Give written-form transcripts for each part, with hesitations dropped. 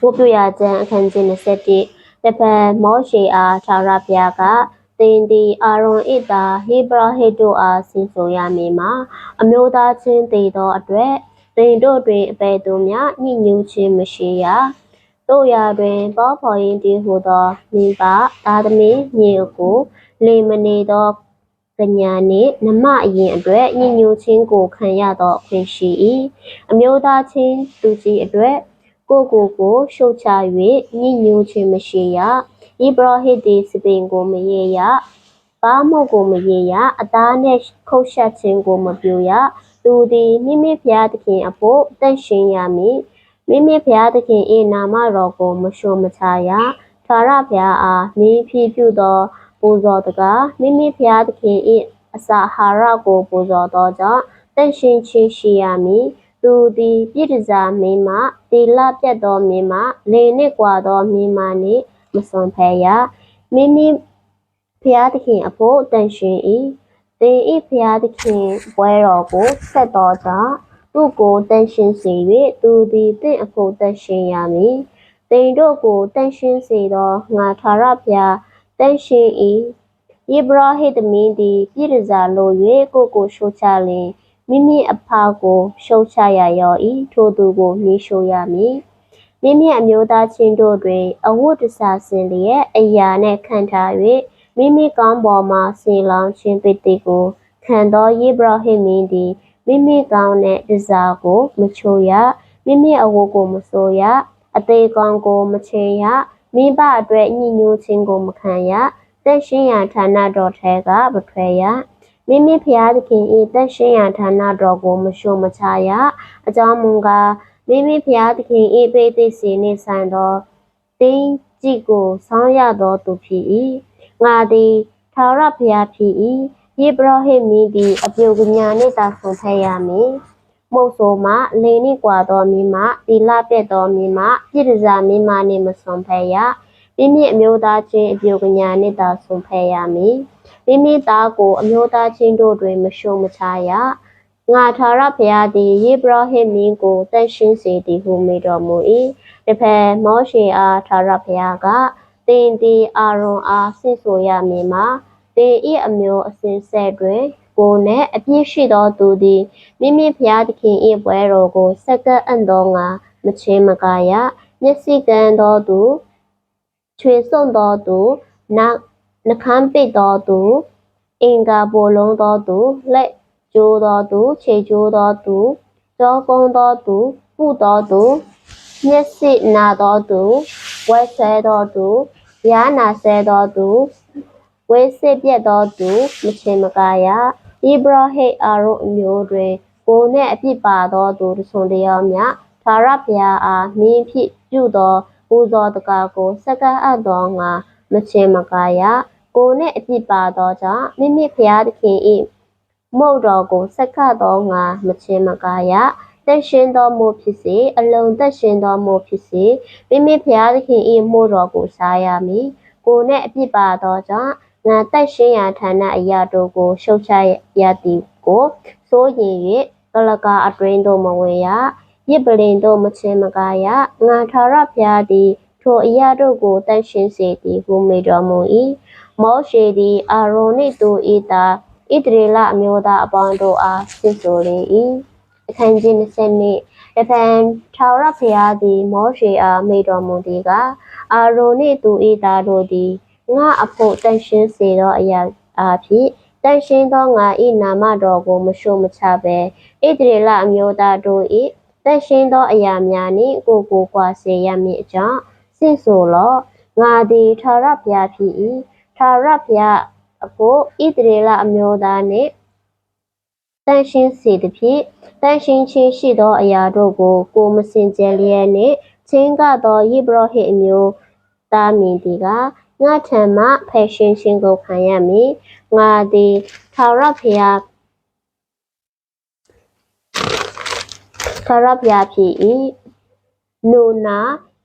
ဝပြရကျန်အခန်းကြီး21တပံမောရှေအားထာဝရဘုရားကသင်သည်အာရုန်၏သားဟေဘရဟိတ်တို့အားဆင့်ဆိုရမည်မှာအမျိုးသားချင်းတည်သောအတွက်သင်တို့တွင်အပေသူများညှိညူးခြင်းမရှိရတို့ရာတွင်ပေါဖော်ရင်တည်ဟူသောမိဘသားသမီးညီအကိုလေမနေသောကညာနှင့်နမအရင်အတွက်ညှိညူးခြင်းကိုခံရသောအခွင့်ရှိ၏အမျိုးသားချင်းသူကြီးအတွက်ကိုရှုတ်ချ၍ညှိညူးခြင်းမရှိရဣဘရဟိသည်စပင်ကိုမရေရပါမုတ်ကိုမရေရအသားနှင့်ခုတ်ရှက်ခြင်းကိုမပြုရသူသည်မိမိဖျားသခင်အဖို့တန့်ရှင်းရမည်မိမိဖျားသခင်၏နာမတော်ကိုမရှုံမချရထာဝရဘုရားအားမိဖြည့်ပြုသောပူဇော်တကားမိမိဖျားသခင်၏အစာအာဟာရကိုပူဇော်သောကြောင့်တန့်ရှင်းခြင်းရှိရမည်သူသည်ပြည်တစားမိမတီလပြတ်သောမိမလေနှင့်ကွာသောမိမနှင့်မစွန်ဖဲရမိမိဖျားသခင်အဖို့တန်ရှင်၏သင်၏ဖျားသခင်ပွဲတော်ကိုဆက်သောကြောင့်သူကိုတန်ရှင်စေ၍သူသည်သင်အဖို့တန်ရှင်ရမည်သင်တို့ကိုတန်ရှင်စေသောငါထာဝရဘုရားတန်ရှင်၏ယေဘရဟိသမင်းသည်ပြည်တစားလို၍ကိုရှုချလင်မိမိအဖကိုရှုတ်ချရရော၏ထိုသူကိုမြည်ရှို့ရမည်မိမိအမျိုးသားချင်းတို့တွင်အဝတ်တစားဆင်လျက်အရာနှင့်ခံထား၍မိမိကောင်းပေါ်မှဆင်လောင်းခြင်းပတိကိုခံသောယေဘရဟိမင်းသည်မိမိကောင်းနှင့်တစားကိုမချိုးရမိမိအဝတ်ကိုမဆိုးရအသေးကောင်းကိုမချင်ရမိဘအတွက်ညှိညူးခြင်းကိုမခံရတန့်ရှင်းရာဌာနတော်ထဲကမထွက်ရမိမိဖျားသခင်၏တန့်ရှင်းရာဌာနတော်ကိုမရှုံမချရအကြောင်းမူကားမိမိဖျားသခင်၏ပေသိစီနှင့်ဆိုင်သောတင်းကြည့်ကိုဆောင်းရသောသူဖြစ်၏ငါသည်ထာဝရဘုရားဖြစ်၏ယေဘရဟိမင်းသည်အပြုကညာနှင့်သာဆုံးဖက်ရမည်မုတ်ဆိုမှလေနှင့်ကွာသောမိမတီလပြတ်သောမိမပြည်တစားမိမနှင့်မဆုံးဖက်ရမိမိအမျိုးသားချင်းအပြုကညာနှင့်သာဆုံးဖက်ရမည်မိမိသားကိုအမျိုးသားချင်းတို့တွင်မရှုံမချရငါထာဝရဘုရားသည်ယေဘရဟိမင်းကိုတန့်ရှင်းစေသည်ဟုမိတော်မူ၏တဖန်မောရှေအားထာဝရဘုရားကသင်သည်အာရုန်အားဆင့်ဆိုရမည်မှာသင်၏အမျိုးအစဉ်ဆက်တွင်ကိုယ်နှင့်အပြည့်ရှိသောသူသည်မိမိဖျားသခင်၏ပွဲတော်ကိုစက္ကအံ့သောငါမချင်းမကာရမျက်စိကန်းသောသူချွေဆုံသောသူနှခမ်းပိတ်သောသူအင်္ဂါပိုလုံးသောသူလက်ကျိုးသောသူခြေကျိုးသောသူကြောကုန်းသောသူပုသောသူမျက်စိနာသောသူဝက်ဆဲသောသူယားနာဆဲသောသူဝေးစစ်ပြက်သောသူမချင်းမကာရဣဘရဟိအာရုအမျိုးတွင်ကိုယ်နှင့်အပြစ်ပါသောသူတဆုံတယောက်မြထာဝရဘုရားအားမင်းဖြစ်ပြုသောပူဇော်တကားကိုစက္ကအပ်သောငါမချင်းမကာရကိုယ်နှင့်အပြစ်ပါသောကြောင့်မိမိဖျားသခင်၏မုတ်တော်ကိုစက္ကသောငါမချင်းမကာရတန့်ရှင်းသောမို့ဖြစ်စေအလုံးတန့်ရှင်းသောမို့ဖြစ်စေမိမိဖျားသခင်၏မို့တော်ကိုစားရမည်ကိုယ်နှင့်အပြစ်ပါသောကြောင့်ငါတန့်ရှင်းရာဌာနအရာတို့ကိုရှုတ်ချရသည်ကိုစိုးရင်၍ကလကာအတွင်းသို့မဝင်ရရစ်ပလင်တို့မချင်းမကာရငါထာဝရဘုရားသည်ထိုအရာတို့ကိုတန့်ရှင်းစေသည်ဟုမိတော်မူ၏မောရှေသည်အာရုန်နှင့်သူ၏သားဣသရေလအမျိုးသားအပေါင်းတို့အားဆင့်ဆိုလေ၏အခန်းကြီး20တဖန်ထာဝရဘုရားသည်မောရှေအားမိတော်မူသည်ကအာရုန်နှင့်သူ၏သားတို့သည်ငါအဖို့တန့်ရှင်းစေသောအရာအားဖြင့်တန့်ရှင်းသောငါ၏နာမတော်ကိုမရှုံမချဘဲဣသရေလအမျိုးသားတို့၏တန့်ရှင်းသောအရာများနှင့်ကိုကွာစေရမည်အကြောင်းဆင့်ဆိုလော့ငါသည်ထာဝရဘုရားဖြစ်၏ထာဝရဘုရားအဖို့ဣသရေလအမျိုးသားနှင့်တန့်ရှင်းစေသည်ဖြင့်တန့်ရှင်းခြင်းရှိသောအရာတို့ကိုမစင်ကြယ်လျက်နှင့်ချင်းကသောယေဘရဟိအမျိုးသားမည်သည်ကငါထံမှဖယ်ရှင်းခြင်းကိုခံရမည်ငါသည်ထာဝရဘုရားဖြစ်၏နူနာ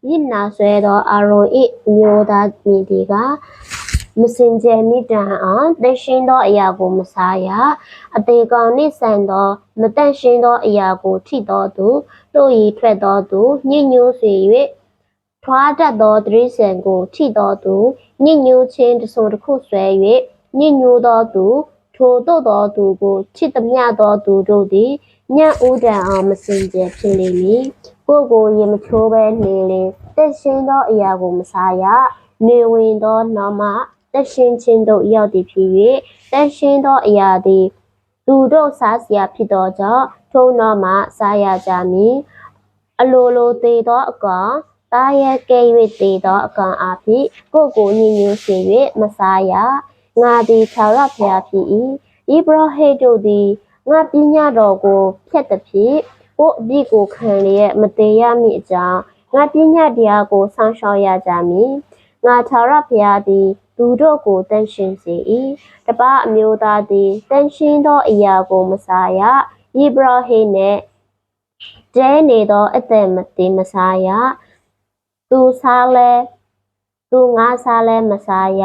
ယစ်နာဆွဲသောအာရုန်၏မျိုးသားမည်သည်ကမစင်ကြယ်မိတန်အောင်တန့်ရှင်းသောအရာကိုမစားရအသေးကောင်နှင့်ဆိုင်သောမတန့်ရှင်းသောအရာကိုထိသောသူတို့၏ထွက်သောသူညှိညူးစေ၍ ထွားတတ်သောတရိษံကိုထိတော်သူညစ်ညူးခြင်းတစုံတစ်ခုဆွဲ၍ညစ်ညူးသောသူထိုတို့သောသူကိုချစ်သမျှသောသူတို့သည်ညံ့ဦးတန်အောင်မစင်ကြယ်ဖြစ်လိမ့်မည်ကိုရေမချိုးပဲနေလေတက်ရှင်းသောအရာကိုမစားရနေဝင်သောနောက်မှတက်ရှင်းခြင်းတို့ရောက်သည်ဖြစ်၍တက်ရှင်းသောအရာသည်သူတို့စားစရာဖြစ်သောကြောင့်ထိုနောက်မှစားရကြမည်အလိုလိုသေးသောအကောင်တားရဲကဲ၍သေးသောအကောင်အဖြစ်ကိုညင်ညူးစေ၍မစားရငါသည်ခြောက်ရဖျားဖြစ်၏ဣဘရဟိတို့သည်ငါပညာတော်ကိုဖျက်သည်ဖြစ်ကိုအပြစ်ကိုခံလျက်မသေးရမည်အကြောင်းငါပညာတရားကိုဆောင်းရှောက်ရကြမည်ငါခြောက်ရဖျားသည်သူတို့ကိုတန်ရှင်းစေ၏တပအမျိုးသားသည်တန်ရှင်းသောအရာကိုမစားရဣဘရဟိနှင့်တဲနေသောအသက်မသေးမစားရသူစားလဲသူငါစားလဲမစားရ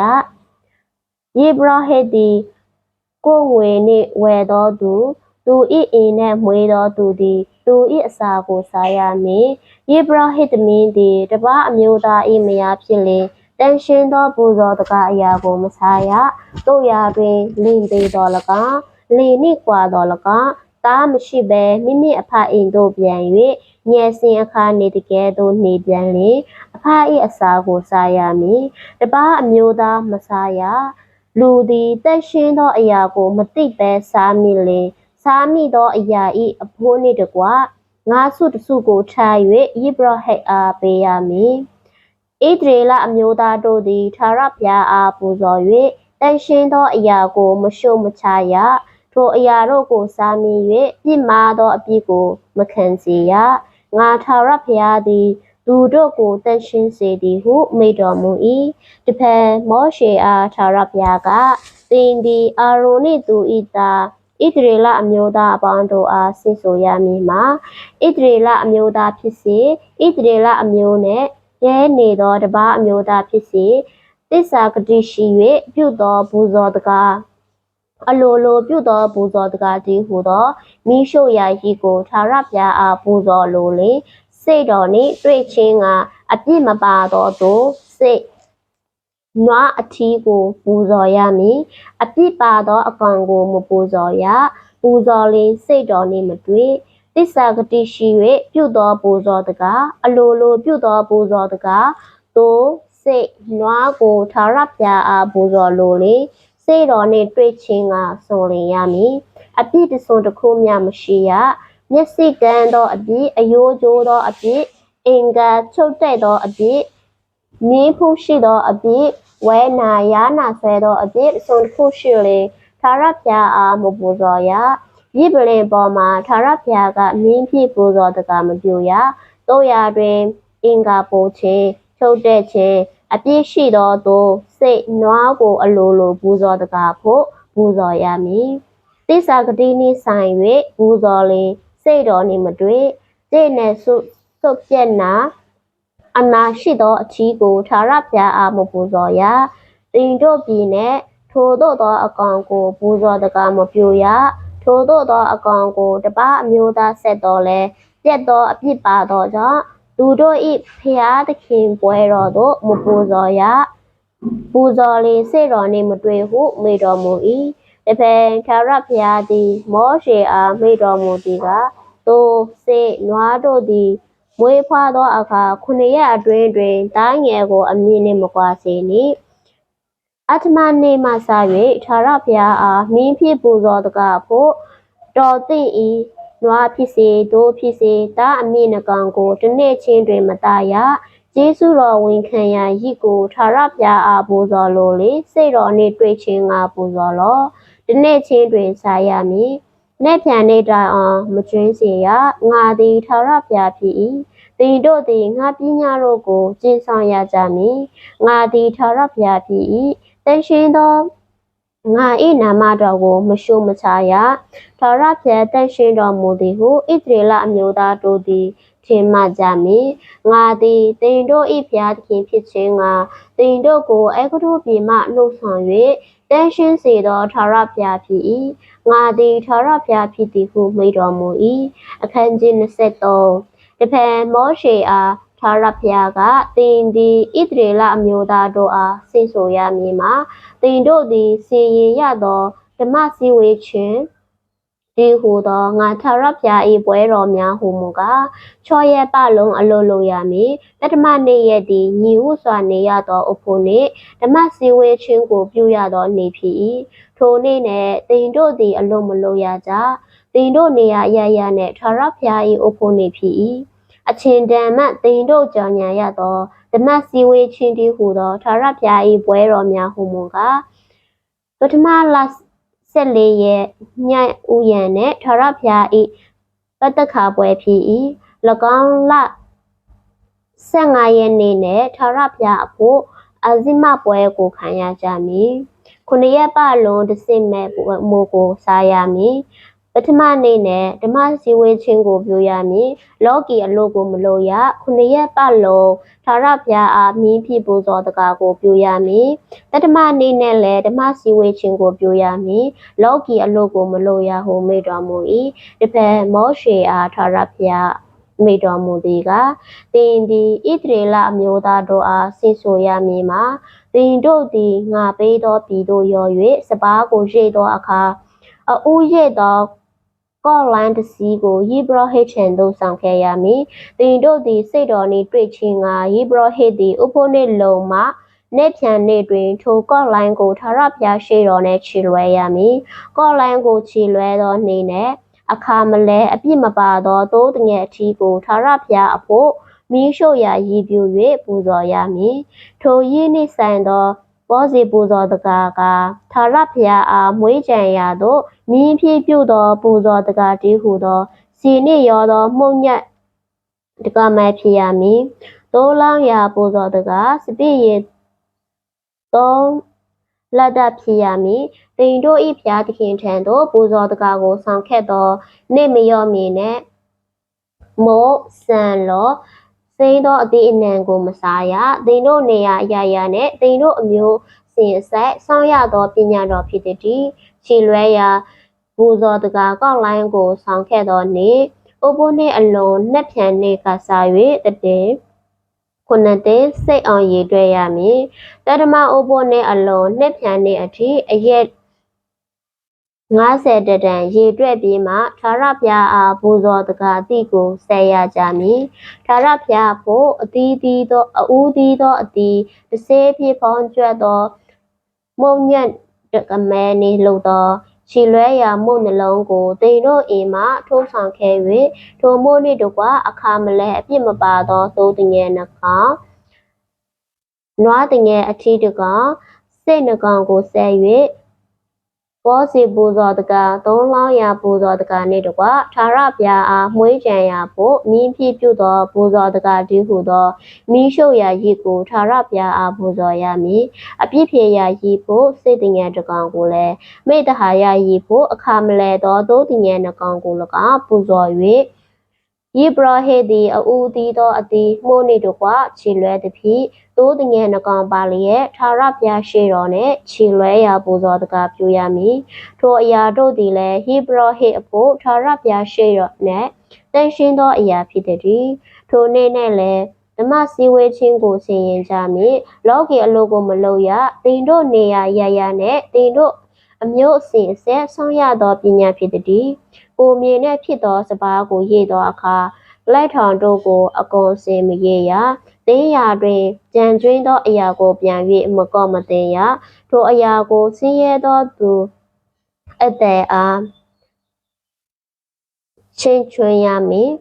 ဣဘရဟိသည်ကိုငွေနှင့်ဝယ်သောသူ၏အိမ်နှင့်မွေးသောသူသည်သူ၏အစာကိုစားရမည်ဣဘရဟိသမင်းသည်တပအမျိုးသား၏မယားဖြစ်လေတန်ရှင်းသောပူဇော်တကားအရာကိုမစားရတို့ရာတွင်လင်သေးတော်၎င်းလင်နှင့်ကွာတော်၎င်းသားမရှိဘဲမိမိအဖအိမ်သို့ပြန်၍ညက်စင်အခါနေတကယ်သို့နေပြန်လေအဖ၏အစာကိုစားရမည်တပအမျိုးသားမစားရလူသည်တက်ရှင်းသောအရာကိုမသိဘဲစားမိလေစားမိသောအရာ၏အဖိုးနှင့်တကွငါစုတစုကိုထား၍ဣဘရဟိအားပေးရမည်ဣသရေလအမျိုးသားတို့သည်ထာဝရဘုရားအားပူဇော်၍တန်ရှင်းသောအရာကိုမရှုံမချရထိုအရာတို့ကိုစားမိ၍ပြစ်မှားသောအပြစ်ကိုမခံစေရငါထာဝရဘုရားသည်သူတို့ကိုတန်ရှင်းစေသည်ဟုမိန့်တော်မူ၏တဖန်မောရှေအားထာဝရဘုရားကသင်သည်အာရုန်နှင့်သူ၏သားဣသရေလအမျိုးသားအပေါင်းတို့အားဆင့်ဆိုရမည်မှာဣသရေလအမျိုးသားဖြစ်စေဣသရေလအမျိုးနှင့်ရဲနေသောတပါးအမျိုးသားဖြစ်စေသစ္စာဂတိရှိ၍ပြုသောပူဇော်တကားအလိုလိုပြုသောပူဇော်တကားတည်းဟူသောမိရှုရာကြီးကိုထာဝရဘုရားအားပူဇော်လိုလေစိတ်တော်နှင့်တွေ့ချင်းကအပြစ်မပါသောသူစိတ်နွားအထီးကိုပူဇော်ရမည်အပြစ်ပါသောအကောင်ကိုမပူဇော်ရပူဇော်လင်စိတ်တော်နှင့်မတွေ့သစ္စာဂတိရှိ၍ပြုသောပူဇော်တကားအလိုလိုပြုသောပူဇော်တကားသို့စိတ်နွားကိုထာဝရဘုရားအားပူဇော်လိုလေစိတ်တော်နှင့်တွေ့ချင်းကဆိုလင်ရမည်အပြစ်တစုံတစ်ခုမျှမရှိရမျက်စိကန်းသောအပြစ်အယိုးကျိုးသောအပြစ်အင်္ဂါချုပ်တဲ့သောအပြစ်မင်းဖူးရှိသောအပြစ်ဝဲနာယာနာဆွဲသောအပြစ်တစုံတစ်ခုရှိလေထာဝရဘုရားအားမပူဇော်ရရစ်ပလင်ပေါ်မှာထာဝရဘုရားကမင်းဖြစ်ပူဇော်တကားမပြုရတို့ရာတွင်အင်္ဂါပိုခြင်းချုပ်တဲ့ခြင်းအပြစ်ရှိသောသူစိတ်နွားကိုအလိုလိုပူဇော်တကားဖို့ပူဇော်ရမည်သစ္စာဂတိနှင့်ဆိုင်၍ပူဇော်လင်စိတ်တော်နှင့်မတွေ့စိတ်နဲ့ဆုပြက်နာအနာရှိသောအချီးကိုထာဝရဘုရားအားမပူဇော်ရတင်တို့ပြည်နှင့်ထိုတို့သောအကောင်ကိုပူဇော်တကားမပြုရထိုတို့သောအကောင်ကိုတပားအမျိုးသားဆက်တော်လဲပြက်သောအပြစ်ပါသောကြောင့်သူတို့၏ဖျားသခင်ပွဲတော်သို့မပူဇော်ရပူဇော်လင်စိတ်တော်နှင့်မတွေ့ဟုမိန့်တော်မူ၏တဖန်ထာဝရဘုရားသည်မောရှေအားမိန့်တော်မူသည်ကသို့စိတ်နွားတို့သည်မွေးဖွားသောအခါ9 ရက်အတွင်းတွင်တားငယ်ကိုအမြင့်နှင့်မကွာစေနှင့်အတ္တမနှင့်မှစ၍ထာဝရဘုရားအားမင်းဖြစ်ပူဇော်တကားဖို့တော်သင့်၏နွားဖြစ်စေတို့ဖြစ်စေတားအမြင့်နှကောင်ကိုတစ်နေ့ချင်းတွင်မတားရကျေးဇူးတော်ဝန်ခံရာရည်ကိုထာဝရဘုရားအားပူဇော်လိုလေစိတ်တော်နှင့်တွေ့ချင်းကပူဇော်လောတစ်နေ့ချင်းတွင်စားရမည်နေ့ဖြန်နေ့တိုင်အောင်မကျွင်းစေရငါသည်ထာဝရဘုရားဖြစ်၏သင်တို့သည်ငါပညာတို့ကိုကျင့်ဆောင်ရကြမည်ငါသည်ထာဝရဘုရားဖြစ်၏တန်ရှင်းသောငါ၏နာမတော်ကိုမရှုမချရထာဝရဘုရားတန်ရှင်းတော်မူသည်ဟုဣသရေလအမျိုးသားတို့သည်ထင်မှတ်ကြမည်ငါသည်သင်တို့၏ဘုရားသခင်ဖြစ်ခြင်းငါသင်တို့ကိုအေဂုတုပြည်မှနှုတ်ဆောင်၍တန်ရှင်းစေသောထာဝရဘုရားဖြစ်၏ငါသည်ထာဝရဘုရားဖြစ်သည်ဟုမိန့်တော်မူ၏အခန်းကြီး23တဖန်မောရှေအား ထာရဖျားကတင်ဒီဣတရေလအမျိုးသားတို့အားဆင့်ဆိုရမည်မှာတင်တို့သည်စီရင်ရသောဓမ္မစည်းဝေးခြင်းဒီဟူသောငါထာရဖျား၏ပွဲတော်များဟူမူကားချောရဲပလုံးအလိုလိုရမည်တတမနေ့ရက်သည်ညီဥစွာနေရသောအဖို့နှင့်ဓမ္မစည်းဝေးခြင်းကိုပြုရသောနေ့ဖြစ်၏ထိုနေ့၌တင်တို့သည်အလိုမလိုရကြတင်တို့နေရအရနှင့်ထာရဖျား၏အဖို့နှင့်ဖြစ်၏အချင်းတန်မှတင်တို့ကြောင့်ညာရသောဓမ္မစည်းဝေးခြင်းဒီဟူသောထာရဖျား၏ပွဲတော်များဟူမူကားပထမလ14ရက်ညဥယျာဉ်နှင့်ထာရဖျား၏ပတ္တခါပွဲဖြစ်၏၎င်းလ15ရက်နေ့နှင့်ထာရဖျားအဖို့အဇိမပွဲကိုခံရကြမည်9ရက်ပတ်လုံးတစိမဲ့မိုးကိုစားရမည်ပထမနေ့နဲ့ဓမ္မစည်းဝေးခြင်းကိုပြုရမည်လောကီအလို့ကိုမလို့ရ9ရက်ပတ်လုံးထာရဖျားအားမြင်းဖြစ်ပူဇော်တကားကိုပြုရမည်တတမနေ့နဲ့လည်းဓမ္မစည်းဝေးခြင်းကိုပြုရမည်လောကီအလို့ကိုမလို့ရဟုမိတော်မူ၏ဒီဖက်မောရှေအားထာရဖျားမိတော်မူသည်ကတင်ဒီဣသရေလအမျိုးသားတို့အားဆင့်ဆိုရမည်မှာတင်တို့သည်ငါပေးသောပြည်သို့ရော၍စပားကိုရိတ်သောအခါအူးရိတ်သောကော့လန်တစီကိုယေဘရဟိတ်ချန်သို့ဆောင်ခဲ့ရမည်တင်တို့သည်စိတ်တော်နှင့်တွေ့ချင်းကယေဘရဟိတ်သည်ဥဖို့နှင့်လုံမှနေဖြန်နေတွင်ထိုကော့လိုင်းကိုထာရဖျားရှိတော်နှင့်ချီလွယ်ရမည်ကော့လိုင်းကိုချီလွယ်သောနေ့နှင့်အခါမလဲအပြစ်မပါသောသိုးတငယ်အထီးကိုထာရဖျားအဖို့မိရှို့ရာရည်ပြူ၍ပူဇော်ရမည်ထိုရည်နှင့်ဆိုင်သောဘောဇီပူဇော်တကားကထာရဖျားအားမွေးကြံရာသို့မြင်းဖြည့်ပြုသောပူဇော်တကားတည်းဟုသောစီနှင့်ရောသောမှုန့်ညက်တကားမဲဖြစ်ရမည်သိုးလောင်းရာပူဇော်တကားစပြည့်ရည်သုံးလက်တဖြစ်ရမည်တင်တို့ဤဖျားသခင်ထံသို့ပူဇော်တကားကိုဆောင်ခဲ့သောနေ့မရော့မီနှင့်မို့ဆန်လောစိမ်းသောအသည့်အနှံကိုမစားရတင်တို့နေရအရာနှင့်တင်တို့အမျိုးစင်ဆက်ဆောင်းရသောပညာတော်ဖြစ်သည်ခြေလွဲရာပူဇော်တကားကောက်လိုင်းကိုဆောင်ခဲ့သောနေ့ဥပုနှင့်အလုံးနှက်ဖြန်နှင့်ကစား၍တည်ခုနှစ်သိန်းစိတ်အောင်ရည်တွေ့ရမည်တတမဥပုနှင့်အလုံးနှက်ဖြန်နှင့်အထိအရက်50တန်ရေတွက်ပြီးမှထာရဖျားအားပူဇော်တကားအသည့်ကိုဆက်ရကြမည်ထာရဖျားဖို့အသီးသီးသောအူးသီးသောအသီးတစ်စေးဖြစ်ဖောင်းကျွတ်သောမုံညက်တကမဲနေလို့သောခြေလွဲရာမှုနှလုံးကိုတိမ်တို့အိမ်မှထိုးဆောင်ခဲ့၍ထိုမို့နှင့်တကွအခါမလဲအပြစ်မပါသောသိုးတငယ်နှကောင်နွားတငယ်အထီးတကောင်စိတ်နှကောင်ကိုဆက်၍ဘောစီပူဇော်တကားသုံးလောင်းရာပူဇော်တကားနှင့်တကွထာရဖျားအားမွေးကြံရာဖို့မြင်းဖြစ်ပြုသောပူဇော်တကားတည်းဟုသောမိရှုပ်ရာရည်ကိုထာရဖျားအားပူဇော်ရမည်အပြစ်ဖြေရာရည်ဖို့စိတ်တငယ်တကောင်ကိုလည်းမိတ္တဟာရရည်ဖို့အခါမလဲသောသိုးတငယ်နှကောင်ကို၎င်းပူဇော်၍ယေဘရဟိသည်အူးသီးသောအသီးမှုနှင့်တကွခြေလွဲသည်ဖြင့်သိုးတငယ်နှကောင်ပါလျက်ထာရဖျားရှိတော်နှင့်ခြေလွဲရာပူဇော်တကားပြုရမည်ထိုအရာတို့သည်လည်းယေဘရဟိအဖို့ထာရဖျားရှိတော်နှင့်တန်ရှင်းသောအရာဖြစ်သည်ထိုနေ့၌လည်းဓမ္မစည်းဝေးခြင်းကိုဆင်ရင်ကြမည်လောကီအလိုကိုမလုပ်ရတင်တို့နေရရနှင့်တင်တို့အမျိုးအစဉ်အဆက်ဆောင်ရသောပညာဖြစ်သည်ကိုမြေနှင့်ဖြစ်သောစပားကိုရေးသောအခါလက်ထောင်တို့ကိုအကုန်စင်မရေးရတင်းရာတွင်ကြံကျွင်းသောအရာကိုပြန်၍မကော့မသိရထိုအရာကိုဆင်းရဲသောသူအတဲ့အားချင်းချွင်ရမည်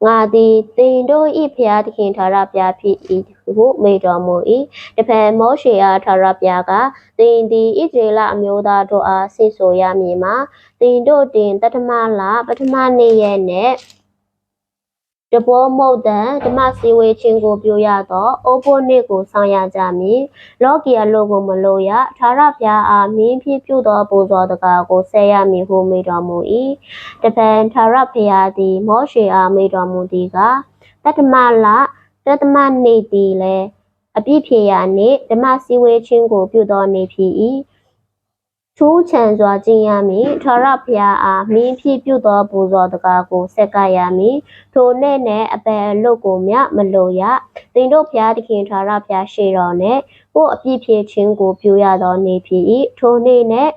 ငါသည်တင်တို့ဤဖျားသခင်ထာရဖျားဖြစ်၏ဟုမိတော်မူ၏တဖန်မောရှေအားထာရဖျားကတင်သည်ဣသရေလအမျိုးသားတို့အားဆင့်ဆိုရမည်မှာတင်တို့တင်တထမလပထမနေ့ရက်နှင့်တဘောမုတ်တံဓမ္မစည်းဝေးခြင်းကိုပြုရသောအိုးဖို့နေ့ကိုဆောင်ရကြမည်လောကီအလိုကိုမလိုရထာရဖျားအားမြင်းဖြစ်ပြုသောပူဇော်တကားကိုဆက်ရမည်ဟုမိတော်မူ၏တပံထာရဖျားသည်မောရှေအားမိတော်မူသည်ကတတမလတတမနေ့သည်လည်းအပြည့်ဖြေရာနှင့်ဓမ္မစည်းဝေးခြင်းကိုပြုသောနေ့ဖြစ်၏ ထူးချန်စွာကျင့်ရမည်ထာဝရဘုရားအားမင်းဖြစ်ပြုသောပူဇော်တကားကိုဆက်ကရမည်ထိုနေ့နဲ့အပယ်အလုတ်ကိုမြမလိုရသင်တို့ဘုရားသခင်ထာဝရဘုရားရှိတော်နဲ့ကိုအပြစ်ဖြေခြင်းကိုပြုရသောနေ့ဖြစ်၏ထိုနေ့နဲ့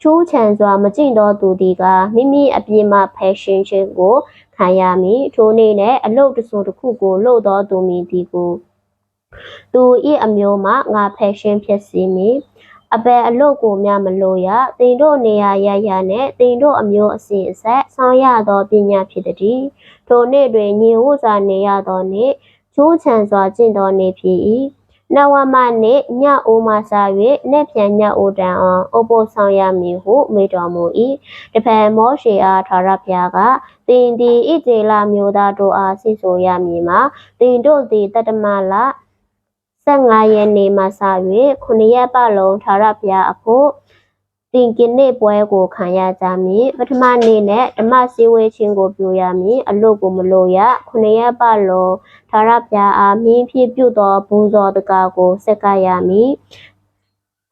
ထူးချန်စွာမကျင့်သောသူသည်ကမိမိအပြစ်မှဖယ်ရှင်းခြင်းကိုခံရမည်ထိုနေ့နဲ့အလုတ်တစုံတစ်ခုကိုလုပ်သောသူမည်သည်ကိုသူ၏အမျိုးမှငါဖယ်ရှင်းဖြစ်စေမည်အပယ်အလုတ်ကိုမြမလို့ရသင်တို့နေရာရရနဲ့သင်တို့အမျိုးအစဉ်အဆက်ဆောင်ရသောပညာဖြစ်သည်ထိုနေ့တွင်ညီဝစွာနေရသောနေ့ကျိုးချံစွာကျင့်သောနေ့ဖြစ်၏နဝမနေ့ညအိုမှစ၍နေ့ပြန်ညအိုတန်အောင်အဖို့ဆောင်ရမည်ဟုမိတော်မူ၏တဖန်မောရှေအားထာဝရဘုရားကသင်သည်ဣသေလမျိုးသားတို့အားဆင့်ဆိုရမည်မှာသင်တို့သည်တတမလ15ရက်နေ့မှစ၍9ရက်ပတ်လုံးထာဝရဘုရားအဖို့သင်กินနေ့ပွဲကိုခံရကြမည်ပထမနေ့နဲ့ဓမ္မစည်းဝေးခြင်းကိုပြုရမည်အလို့ကိုမလို့ရ9ရက်ပတ်လုံးထာဝရဘုရားအားမြင်းဖြစ်ပြုသောဘူဇော်တကားကိုဆက်ကရမည်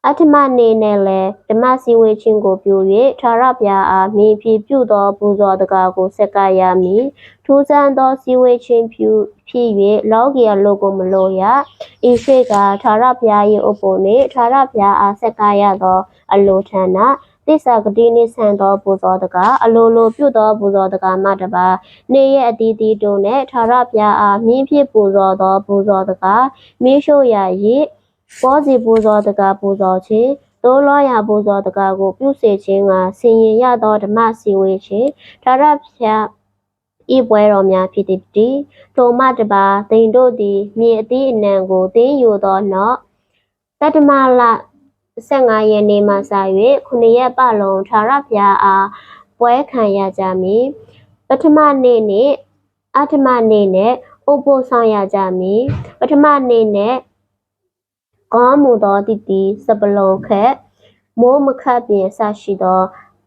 အထမနေ့နဲ့လည်းဓမ္မစည်းဝေးခြင်းကိုပြု၍ထာဝရဘုရားအားမြင်းဖြစ်ပြုသောဘူဇော်တကားကိုဆက်ကရမည်ထူးဆန်းသောစည်းဝေးခြင်းဖြစ်၍လောကီအလို့ကိုမလို့ရဤရှိကထာဝရဘုရား၏ဥပုပ်နှင့်ထာဝရဘုရားအားဆက်ကရသောအလိုဌာနသစ္စာဂတိနှင့်ဆန်သောပူဇော်တကားအလိုလိုပြုသောပူဇော်တကားမှတပါနေရအတီးတီတို့နှင့်ထာဝရဘုရားအားမြင်းဖြစ်ပူဇော်သောပူဇော်တကားမိရှုရာ၏ဘောဇီပူဇော်တကားပူဇော်ခြင်းတိုးလောရာပူဇော်တကားကိုပြုစေခြင်းကဆင်ရင်ရသောဓမ္မစည်းဝေးခြင်းထာဝရဘုရားဤပွဲတော်များဖြစ်သည်ထိုမှတပါသင်တို့သည်မြေအသီးအနှံကိုသင်ယူသောနောက်တတမလ15ရက်နေ့မှစ၍9ရက်ပတ်လုံးထာဝရဘုရားအားပွဲခံရကြမည်ပထမနေ့နှင့်အထမနေ့နဲ့ဥပုသ်ဆောင်ရကြမည်ပထမနေ့နဲ့ကောင်းမှုသောတတိစပလုံးခက်မိုးမခတ်ပင်ဆရှိသော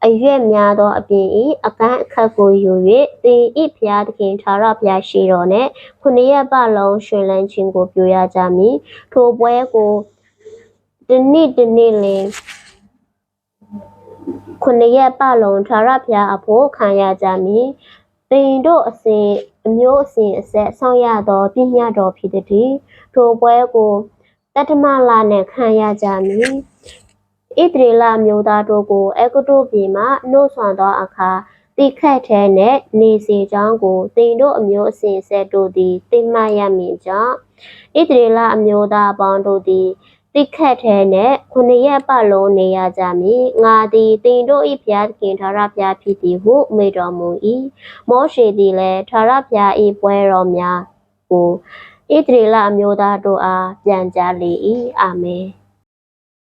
အရွက်များသောအပြင်ဤအကန့်အခက်ကိုယူ၍သင်ဤဘုရားသခင်ထာဝရဘုရားရှိတော်နှင့်9ရက်ပတ်လုံးရှင်လန်းခြင်းကိုပြုရကြမည်ထိုပွဲကိုတနေ့လင်9ရက်ပတ်လုံးထာဝရဘုရားအဖို့ခံရကြမည်သင်တို့အမျိုးအစဉ်အဆက်ဆောင်ရသောပညာတော်ဖြစ်သည်ထိုပွဲကိုတတမလနှင့်ခံရကြမည်ဣသရေလမျိုးသားတို့ကိုအေဂုတုပြည်မှနှုတ်ဆွမ်းသောအခါတိခတ်ထဲနှင့်နေစေကြောင်းကိုသင်တို့အမျိုးအစဉ်အဆက်တို့သည်သိမှတ်ရမည်ကြောင့်ဣသရေလအမျိုးသားအပေါင်းတို့သည်တိခတ်ထဲနှင့်9ရက်ပတ်လုံးနေရကြမည်ငါသည်သင်တို့၏ဘုရားသခင်ထာဝရဘုရားဖြစ်သည်ဟုမိန့်တော်မူ၏မောရှေသည်လည်းထာဝရဘုရား၏ပွဲတော်များကိုဣသရေလအမျိုးသားတို့အားပြန်ကြားလေ၏အာမင်